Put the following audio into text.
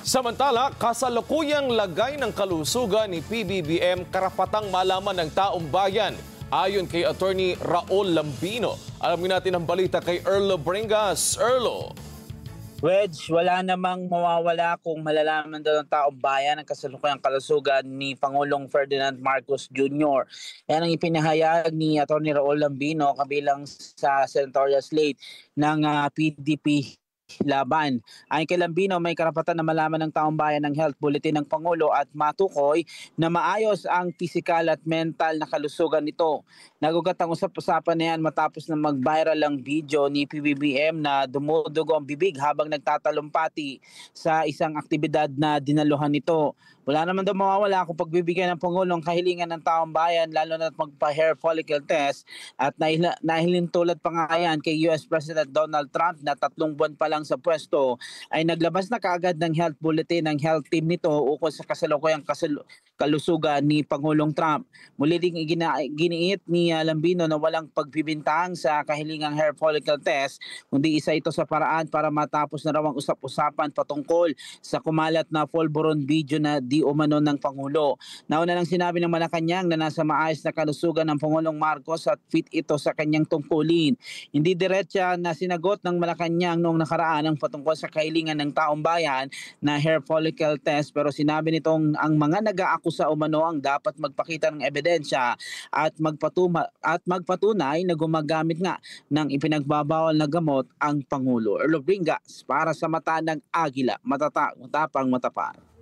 Samantala, kasalukuyang lagay ng kalusugan ni PBBM karapatang malaman ng taong bayan. Ayon kay Attorney Raul Lambino. Alamin natin ang balita kay Erlo Bringas. Erlo. Wedge, wala namang mawawala kung malalaman daw ng taong bayan ang kasalukuyang kalusugan ni Pangulong Ferdinand Marcos Jr. Yan ang ipinahayag ni Atty. Raul Lambino kabilang sa senatorial slate ng PDP laban. Ayon kay Lambino, may karapatan na malaman ng taong bayan ng health bulletin ng Pangulo at matukoy na maayos ang pisikal at mental na kalusugan nito. Nagugat ang usap-usapan na yan matapos na mag-viral ang video ni PBBM na dumudugo ang bibig habang nagtatalumpati sa isang aktibidad na dinaluhan nito. Wala naman daw mawawala kung pagbibigyan ng Pangulong kahilingan ng taong bayan, lalo na magpa-hair follicle test, at nahilintulad pa nga yan kay US President Donald Trump na 3 buwan pa lang sa pwesto ay naglabas na kaagad ng health bulletin ng health team nito ukol sa kasalukuyang kalusugan ni Pangulong Trump. Muli ding giniit ni Lambino na walang pagbibintang sa kahilingang hair follicle test, kundi isa ito sa paraan para matapos na raw ang usap-usapan patungkol sa kumalat na polvoron video na di umano ng Pangulo. Nauna lang sinabi ng Malacanang na nasa maayos na kalusugan ng Pangulong Marcos at fit ito sa kanyang tungkulin. Hindi diretsa na sinagot ng Malacanang noong nakaraan ang patungkol sa kahilingan ng taong bayan na hair follicle test, pero sinabi nitong ang mga nag-aakusa umano ang dapat magpakita ng ebidensya at magpatunay na gumagamit nga ng ipinagbabawal na gamot ang Pangulo. Erlo Bringas para sa Mata ng Agila, matatag, matapang, matapat.